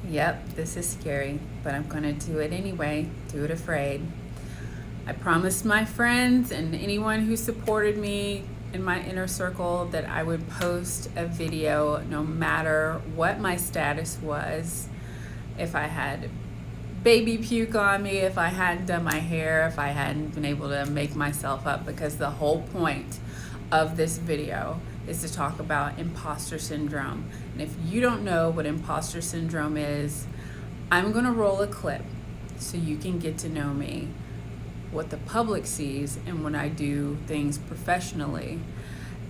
Yep, this is scary, but I'm going to do it anyway. Do it afraid. I promised my friends and anyone who supported me in my inner circle that I would post a video no matter what my status was. If I had baby puke on me, if I hadn't done my hair, if I hadn't been able to make myself up, because the whole point of this video is to talk about imposter syndrome. And if you don't know what imposter syndrome is, I'm going to roll a clip so you can get to know me, what the public sees, and when I do things professionally.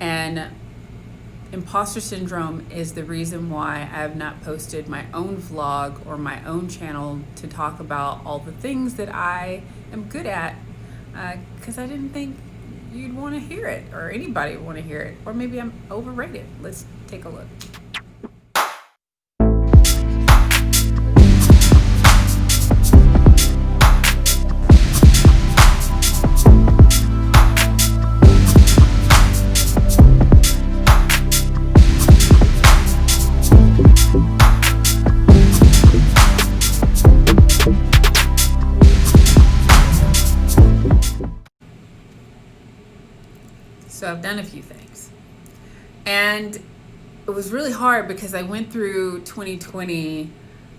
And imposter syndrome is the reason why I have not posted my own vlog or my own channel to talk about all the things that I am good at, because I didn't think you'd want to hear it, or anybody would want to hear it, or maybe I'm overrated. Let's take a look. So I've done a few things, and it was really hard because I went through 2020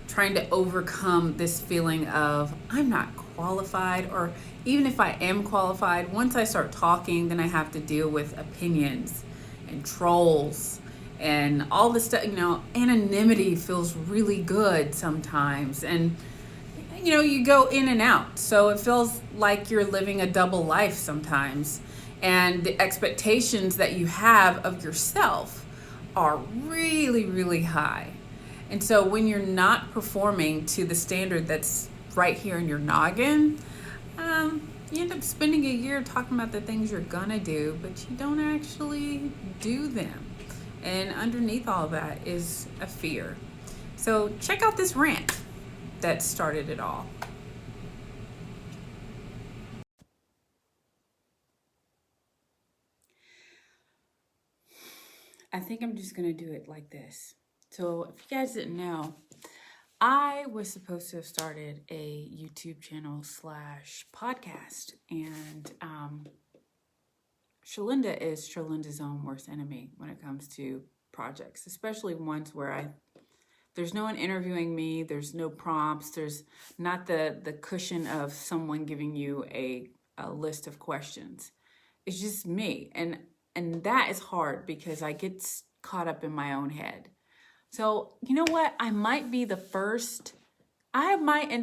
trying to overcome this feeling of I'm not qualified, or even if I am qualified, once I start talking, then I have to deal with opinions and trolls and all this stuff. Anonymity feels really good sometimes, and you go in and out, so it feels like you're living a double life sometimes. And the expectations that you have of yourself are really, really high. And so when you're not performing to the standard that's right here in your noggin, you end up spending a year talking about the things you're gonna do, but you don't actually do them. And underneath all that is a fear. So check out this rant that started it all. I think I'm just gonna do it like this. So if you guys didn't know, I was supposed to have started a YouTube channel / podcast, and Shalinda is Shalinda's own worst enemy when it comes to projects, especially ones where there's no one interviewing me, there's no prompts, there's not the cushion of someone giving you a list of questions. It's just me, and that is hard because I get caught up in my own head. So you know what? I might end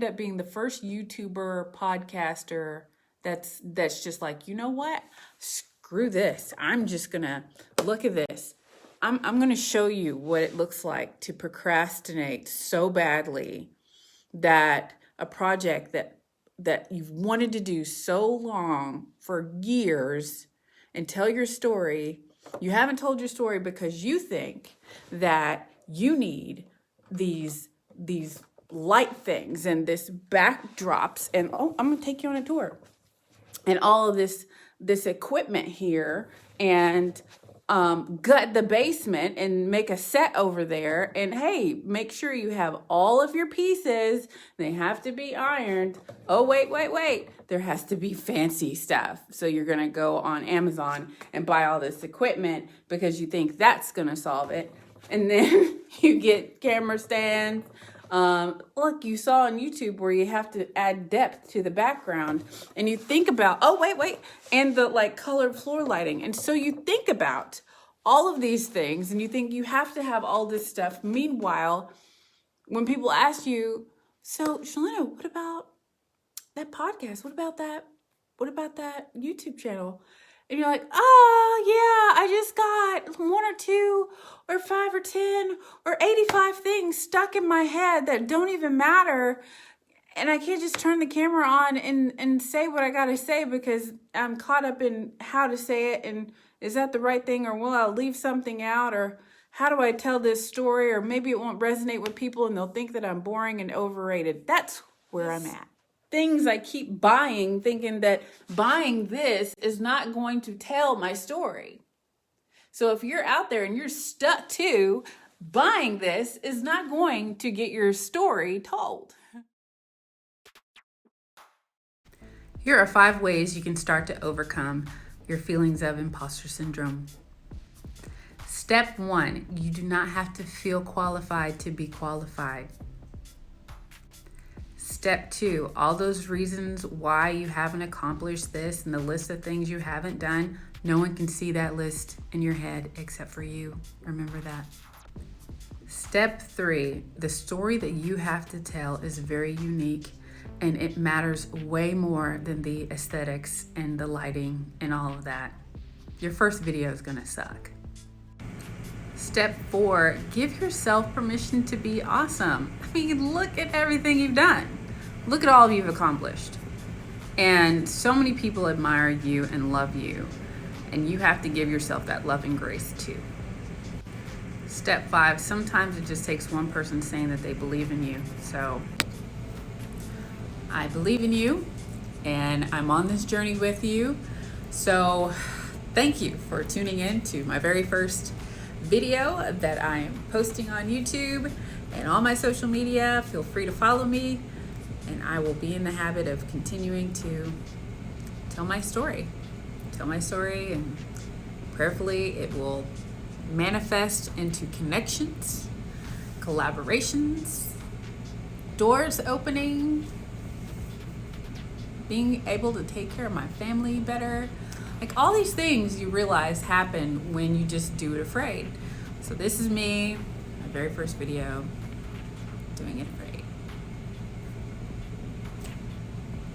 up being the first YouTuber podcaster that's just like, you know what? Screw this. I'm just gonna look at this. I'm gonna show you what it looks like to procrastinate so badly that a project that you've wanted to do so long for years, and tell your story. You haven't told your story because you think that you need these light things and this backdrops, and I'm gonna take you on a tour, and all of this equipment here, and gut the basement and make a set over there, and hey, make sure you have all of your pieces. They have to be ironed. Oh, wait. There has to be fancy stuff. So you're going to go on Amazon and buy all this equipment because you think that's going to solve it. And then you get camera stands. Look, you saw on YouTube where you have to add depth to the background, and you think about, and the colored floor lighting. And so you think about all of these things, and you think you have to have all this stuff. Meanwhile, when people ask you, so Shalina, what about that podcast? What about that YouTube channel? And you're like, oh yeah, I just got 1 or 2 or 5 or 10 or 85 things stuck in my head that don't even matter. And I can't just turn the camera on and say what I got to say because I'm caught up in how to say it. And is that the right thing? Or will I leave something out? Or how do I tell this story? Or maybe it won't resonate with people and they'll think that I'm boring and overrated. That's where I'm at. Things I keep buying, thinking that buying this is not going to tell my story. So if you're out there and you're stuck too, Buying this is not going to get your story told. Here are 5 ways you can start to overcome your feelings of imposter syndrome. Step 1, you do not have to feel qualified to be qualified. Step 2, all those reasons why you haven't accomplished this and the list of things you haven't done, no one can see that list in your head except for you. Remember that. Step 3, the story that you have to tell is very unique and it matters way more than the aesthetics and the lighting and all of that. Your first video is gonna suck. Step 4, give yourself permission to be awesome. I mean, look at everything you've done. Look at all you've accomplished. And so many people admire you and love you. And you have to give yourself that love and grace too. Step 5, sometimes it just takes one person saying that they believe in you. So I believe in you and I'm on this journey with you. So thank you for tuning in to my very first video that I am posting on YouTube and all my social media. Feel free to follow me and I will be in the habit of continuing to tell my story. And prayerfully it will manifest into connections, collaborations, doors opening, being able to take care of my family better. Like all these things you realize happen when you just do it afraid. So this is me, my very first video, doing it afraid.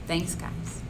Thanks guys.